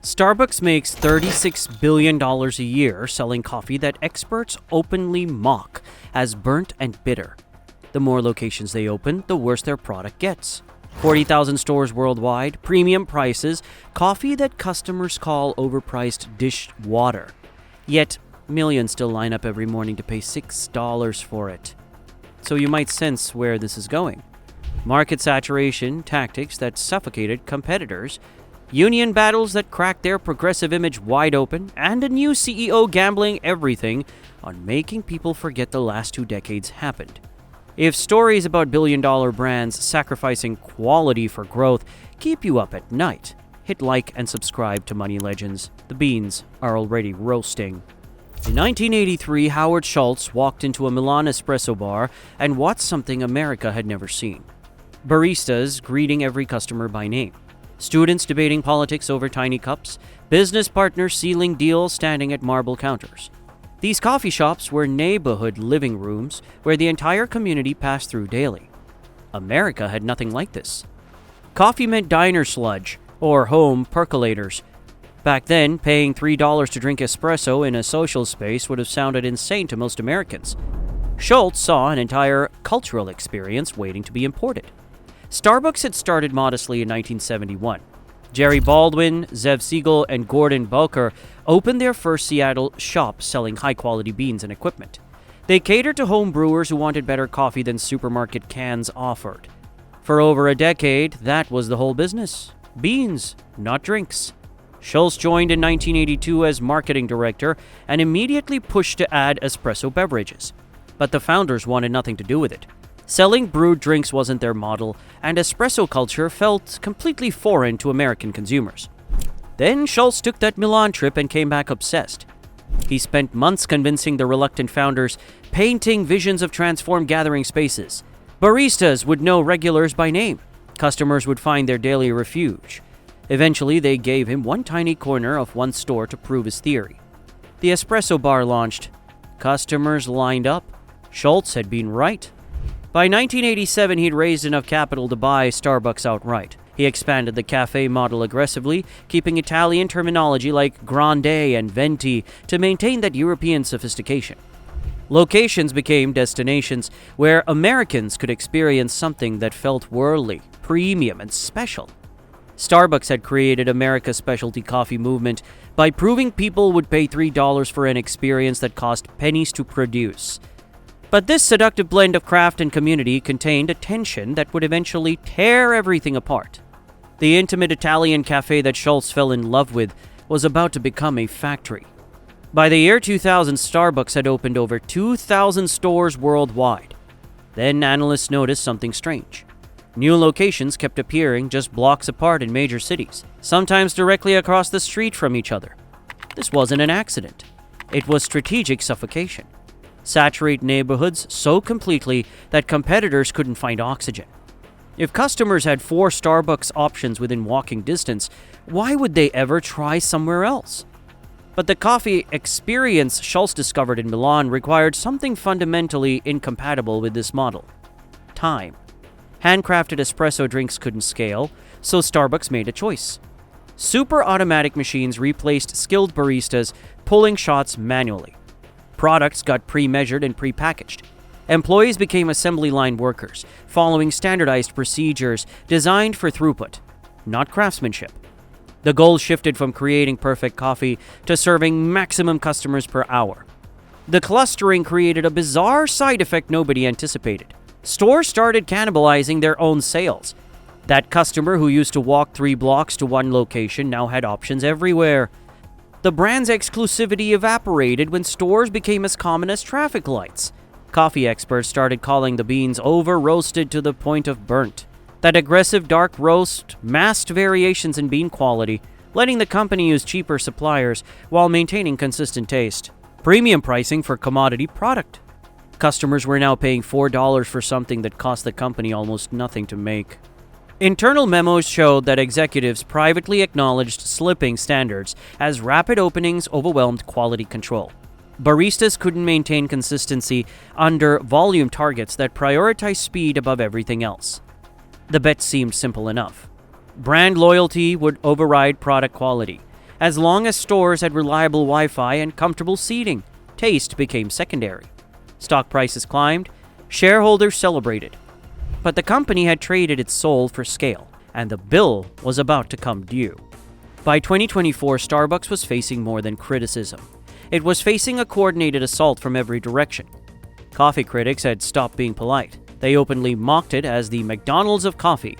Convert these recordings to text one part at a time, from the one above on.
Starbucks makes $36 billion a year selling coffee that experts openly mock as burnt and bitter. The more locations they open, the worse their product gets. 40,000 stores worldwide, premium prices, coffee that customers call overpriced dishwater. Yet, millions still line up every morning to pay $6 for it. So you might sense where this is going. Market saturation tactics that suffocated competitors, union battles that cracked their progressive image wide open, and a new CEO gambling everything on making people forget the last 2 decades happened. If stories about billion-dollar brands sacrificing quality for growth keep you up at night, hit like and subscribe to Money Legends. The beans are already roasting. In 1983, Howard Schultz walked into a Milan espresso bar and watched something America had never seen. Baristas greeting every customer by name. Students debating politics over tiny cups. Business partners sealing deals standing at marble counters. These coffee shops were neighborhood living rooms where the entire community passed through daily. America had nothing like this. Coffee meant diner sludge, or home percolators. Back then, paying $3 to drink espresso in a social space would have sounded insane to most Americans. Schultz saw an entire cultural experience waiting to be imported. Starbucks had started modestly in 1971. Jerry Baldwin, Zev Siegel, and Gordon Bowker opened their first Seattle shop selling high-quality beans and equipment. They catered to home brewers who wanted better coffee than supermarket cans offered. For over a decade, that was the whole business. Beans, not drinks. Schultz joined in 1982 as marketing director and immediately pushed to add espresso beverages. But the founders wanted nothing to do with it. Selling brewed drinks wasn't their model, and espresso culture felt completely foreign to American consumers. Then Schultz took that Milan trip and came back obsessed. He spent months convincing the reluctant founders, painting visions of transformed gathering spaces. Baristas would know regulars by name. Customers would find their daily refuge. Eventually, they gave him one tiny corner of one store to prove his theory. The espresso bar launched. Customers lined up. Schultz had been right. By 1987, he'd raised enough capital to buy Starbucks outright. He expanded the café model aggressively, keeping Italian terminology like grande and venti to maintain that European sophistication. Locations became destinations where Americans could experience something that felt worldly, premium, and special. Starbucks had created America's specialty coffee movement by proving people would pay $3 for an experience that cost pennies to produce. But this seductive blend of craft and community contained a tension that would eventually tear everything apart. The intimate Italian cafe that Schultz fell in love with was about to become a factory. By the year 2000, Starbucks had opened over 2,000 stores worldwide. Then analysts noticed something strange. New locations kept appearing just blocks apart in major cities, sometimes directly across the street from each other. This wasn't an accident. It was strategic suffocation. Saturate neighborhoods so completely that competitors couldn't find oxygen. If customers had 4 Starbucks options within walking distance, why would they ever try somewhere else? But the coffee experience Schultz discovered in Milan required something fundamentally incompatible with this model: time. Handcrafted espresso drinks couldn't scale, so Starbucks made a choice. Super automatic machines replaced skilled baristas pulling shots manually. Products got pre-measured and pre-packaged. Employees became assembly line workers, following standardized procedures designed for throughput, not craftsmanship. The goal shifted from creating perfect coffee to serving maximum customers per hour. The clustering created a bizarre side effect nobody anticipated. Stores started cannibalizing their own sales. That customer who used to walk 3 blocks to one location now had options everywhere. The brand's exclusivity evaporated when stores became as common as traffic lights. Coffee experts started calling the beans over-roasted to the point of burnt. That aggressive dark roast masked variations in bean quality, letting the company use cheaper suppliers while maintaining consistent taste. Premium pricing for commodity product. Customers were now paying $4 for something that cost the company almost nothing to make. Internal memos showed that executives privately acknowledged slipping standards as rapid openings overwhelmed quality control. Baristas couldn't maintain consistency under volume targets that prioritized speed above everything else. The bet seemed simple enough. Brand loyalty would override product quality, As long as stores had reliable Wi-Fi and comfortable seating, taste became secondary. Stock prices climbed, shareholders celebrated. But the company had traded its soul for scale, and the bill was about to come due. By 2024, Starbucks was facing more than criticism. It was facing a coordinated assault from every direction. Coffee critics had stopped being polite. They openly mocked it as the McDonald's of coffee.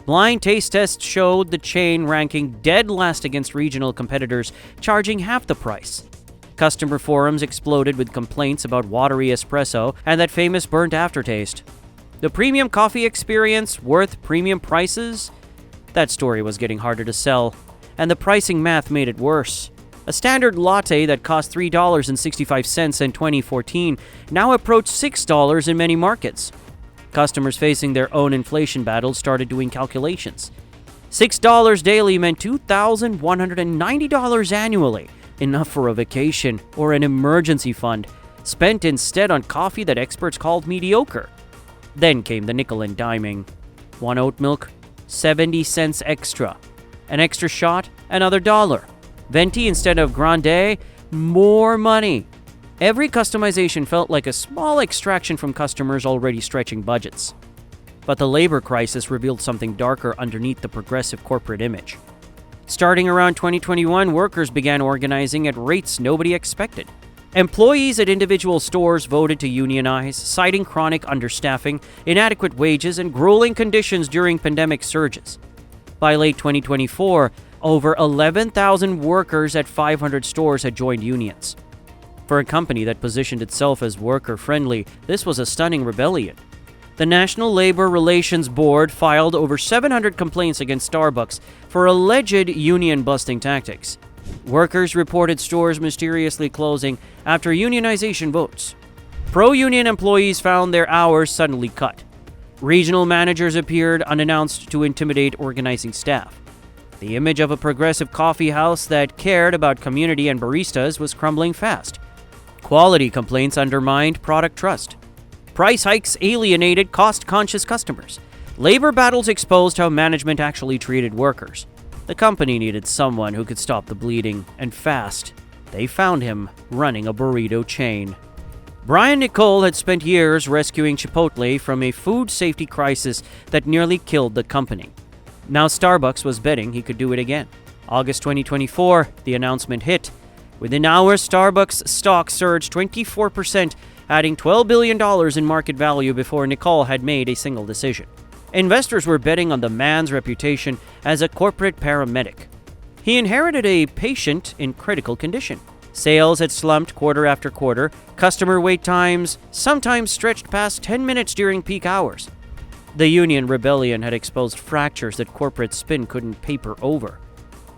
Blind taste tests showed the chain ranking dead last against regional competitors, charging half the price. Customer forums exploded with complaints about watery espresso and that famous burnt aftertaste. The premium coffee experience worth premium prices? That story was getting harder to sell, and the pricing math made it worse. A standard latte that cost $3.65 in 2014 now approached $6 in many markets. Customers facing their own inflation battles started doing calculations. $6 daily meant $2,190 annually, enough for a vacation or an emergency fund, spent instead on coffee that experts called mediocre. Then came the nickel and diming. One oat milk, 70 cents extra. An extra shot, another $1. Venti instead of grande, more money. Every customization felt like a small extraction from customers already stretching budgets. But the labor crisis revealed something darker underneath the progressive corporate image. Starting around 2021, workers began organizing at rates nobody expected. Employees at individual stores voted to unionize, citing chronic understaffing, inadequate wages, and grueling conditions during pandemic surges. By late 2024, over 11,000 workers at 500 stores had joined unions. For a company that positioned itself as worker-friendly, this was a stunning rebellion. The National Labor Relations Board filed over 700 complaints against Starbucks for alleged union-busting tactics. Workers reported stores mysteriously closing after unionization votes. Pro-union employees found their hours suddenly cut. Regional managers appeared unannounced to intimidate organizing staff. The image of a progressive coffee house that cared about community and baristas was crumbling fast. Quality complaints undermined product trust. Price hikes alienated cost-conscious customers. Labor battles exposed how management actually treated workers. The company needed someone who could stop the bleeding, and fast. They found him running a burrito chain. Brian Niccol had spent years rescuing Chipotle from a food safety crisis that nearly killed the company. Now Starbucks was betting he could do it again. August 2024, the announcement hit. Within hours, Starbucks stock surged 24%, adding $12 billion in market value before Niccol had made a single decision. Investors were betting on the man's reputation as a corporate paramedic. He inherited a patient in critical condition. Sales had slumped quarter after quarter. Customer wait times sometimes stretched past 10 minutes during peak hours. The union rebellion had exposed fractures that corporate spin couldn't paper over.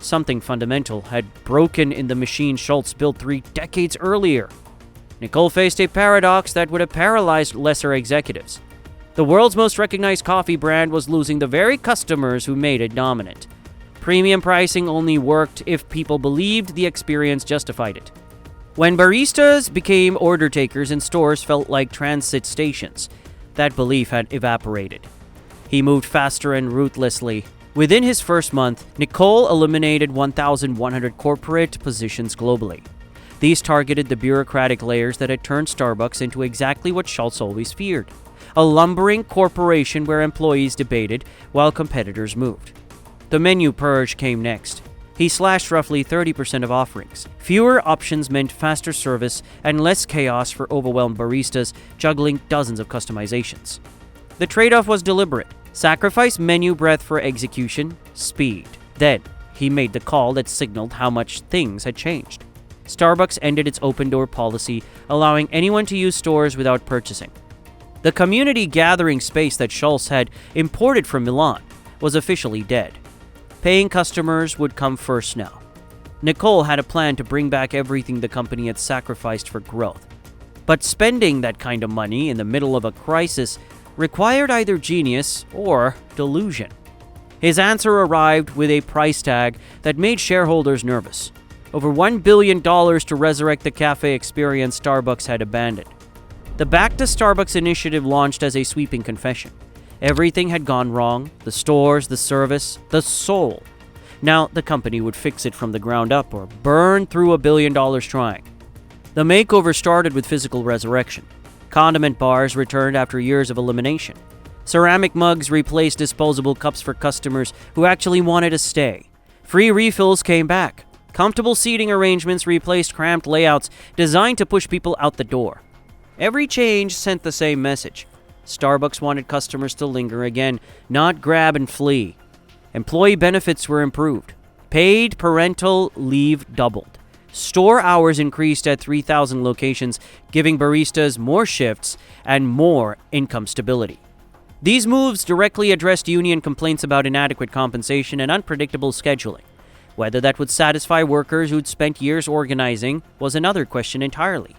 Something fundamental had broken in the machine Schultz built 3 decades earlier. Niccol faced a paradox that would have paralyzed lesser executives. The world's most recognized coffee brand was losing the very customers who made it dominant. Premium pricing only worked if people believed the experience justified it. When baristas became order takers and stores felt like transit stations, that belief had evaporated. He moved faster and ruthlessly. Within his first month, Niccol eliminated 1,100 corporate positions globally. These targeted the bureaucratic layers that had turned Starbucks into exactly what Schultz always feared: a lumbering corporation where employees debated while competitors moved. The menu purge came next. He slashed roughly 30% of offerings. Fewer options meant faster service and less chaos for overwhelmed baristas juggling dozens of customizations. The trade-off was deliberate. Sacrifice menu breadth for execution, speed. Then, he made the call that signaled how much things had changed. Starbucks ended its open-door policy, allowing anyone to use stores without purchasing. The community gathering space that Schultz had imported from Milan was officially dead. Paying customers would come first now. Niccol had a plan to bring back everything the company had sacrificed for growth. But spending that kind of money in the middle of a crisis required either genius or delusion. His answer arrived with a price tag that made shareholders nervous. Over $1 billion to resurrect the cafe experience Starbucks had abandoned. The Back to Starbucks initiative launched as a sweeping confession. Everything had gone wrong: the stores, the service, the soul. Now the company would fix it from the ground up or burn through $1 billion trying. The makeover started with physical resurrection. Condiment bars returned after years of elimination. Ceramic mugs replaced disposable cups for customers who actually wanted to stay. Free refills came back. Comfortable seating arrangements replaced cramped layouts designed to push people out the door. Every change sent the same message. Starbucks wanted customers to linger again, not grab and flee. Employee benefits were improved. Paid parental leave doubled. Store hours increased at 3,000 locations, giving baristas more shifts and more income stability. These moves directly addressed union complaints about inadequate compensation and unpredictable scheduling. Whether that would satisfy workers who'd spent years organizing was another question entirely.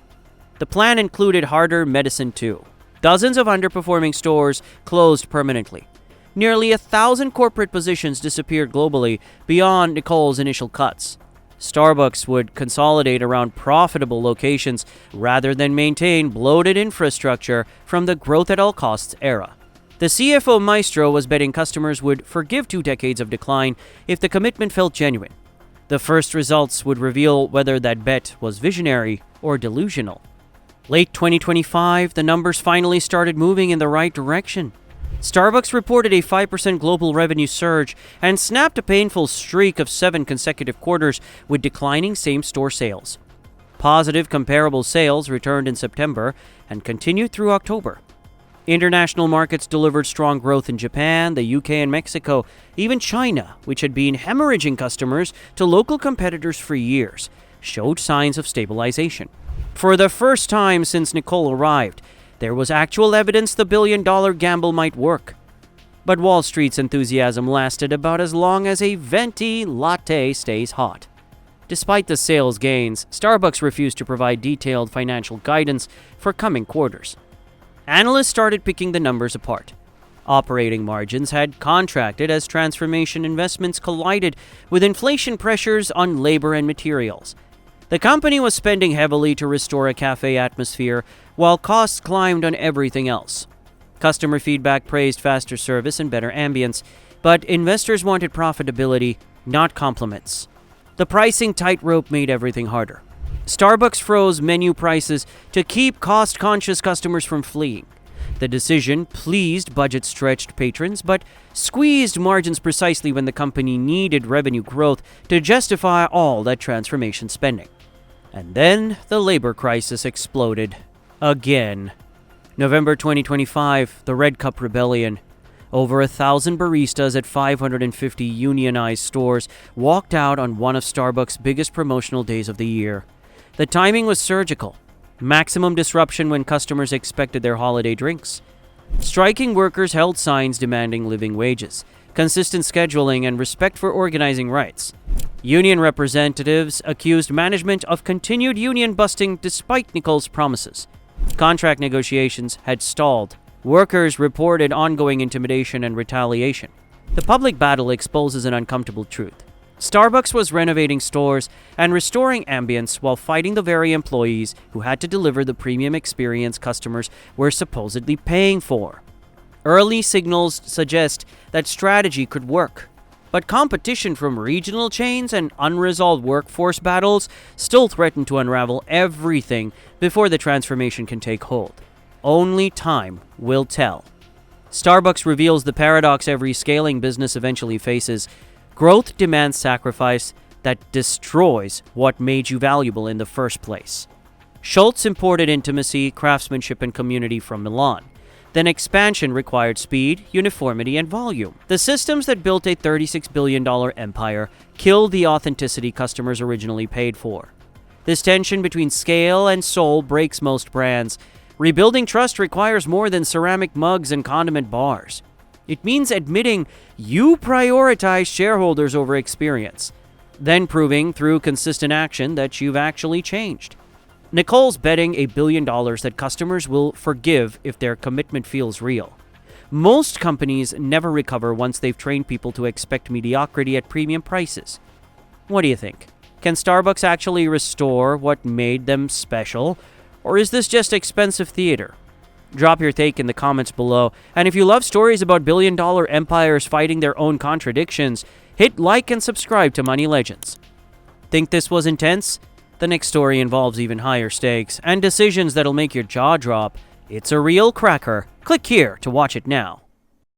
The plan included harder medicine too. Dozens of underperforming stores closed permanently. Nearly 1,000 corporate positions disappeared globally beyond Niccol's initial cuts. Starbucks would consolidate around profitable locations rather than maintain bloated infrastructure from the growth at all costs era. The CFO maestro was betting customers would forgive 2 decades of decline if the commitment felt genuine. The first results would reveal whether that bet was visionary or delusional. Late 2025, the numbers finally started moving in the right direction. Starbucks reported a 5% global revenue surge and snapped a painful streak of 7 consecutive quarters with declining same-store sales. Positive comparable sales returned in September and continued through October. International markets delivered strong growth in Japan, the UK, and Mexico. Even China, which had been hemorrhaging customers to local competitors for years, showed signs of stabilization. For the first time since Niccol arrived, there was actual evidence the billion-dollar gamble might work. But Wall Street's enthusiasm lasted about as long as a venti latte stays hot. Despite the sales gains, Starbucks refused to provide detailed financial guidance for coming quarters. Analysts started picking the numbers apart. Operating margins had contracted as transformation investments collided with inflation pressures on labor and materials. The company was spending heavily to restore a cafe atmosphere, while costs climbed on everything else. Customer feedback praised faster service and better ambience, but investors wanted profitability, not compliments. The pricing tightrope made everything harder. Starbucks froze menu prices to keep cost-conscious customers from fleeing. The decision pleased budget-stretched patrons, but squeezed margins precisely when the company needed revenue growth to justify all that transformation spending. And then the labor crisis exploded. Again. November 2025, the Red Cup Rebellion. Over 1,000 baristas at 550 unionized stores walked out on one of Starbucks' biggest promotional days of the year. The timing was surgical. Maximum disruption when customers expected their holiday drinks. Striking workers held signs demanding living wages, consistent scheduling, and respect for organizing rights. Union representatives accused management of continued union busting despite Niccol's promises. Contract negotiations had stalled. Workers reported ongoing intimidation and retaliation. The public battle exposes an uncomfortable truth. Starbucks was renovating stores and restoring ambience while fighting the very employees who had to deliver the premium experience customers were supposedly paying for. Early signals suggest that strategy could work, but competition from regional chains and unresolved workforce battles still threaten to unravel everything before the transformation can take hold. Only time will tell. Starbucks reveals the paradox every scaling business eventually faces. Growth demands sacrifice that destroys what made you valuable in the first place. Schultz imported intimacy, craftsmanship, and community from Milan. Then expansion required speed, uniformity, and volume. The systems that built a $36 billion empire killed the authenticity customers originally paid for. This tension between scale and soul breaks most brands. Rebuilding trust requires more than ceramic mugs and condiment bars. It means admitting you prioritize shareholders over experience, then proving through consistent action that you've actually changed. Niccol's betting $1 billion that customers will forgive if their commitment feels real. Most companies never recover once they've trained people to expect mediocrity at premium prices. What do you think? Can Starbucks actually restore what made them special, or is this just expensive theater? Drop your take in the comments below, and if you love stories about billion-dollar empires fighting their own contradictions, Hit like and subscribe to Money Legends. Think this was intense? The next story involves even higher stakes and decisions that'll make your jaw drop. It's a real cracker. Click here to watch it now.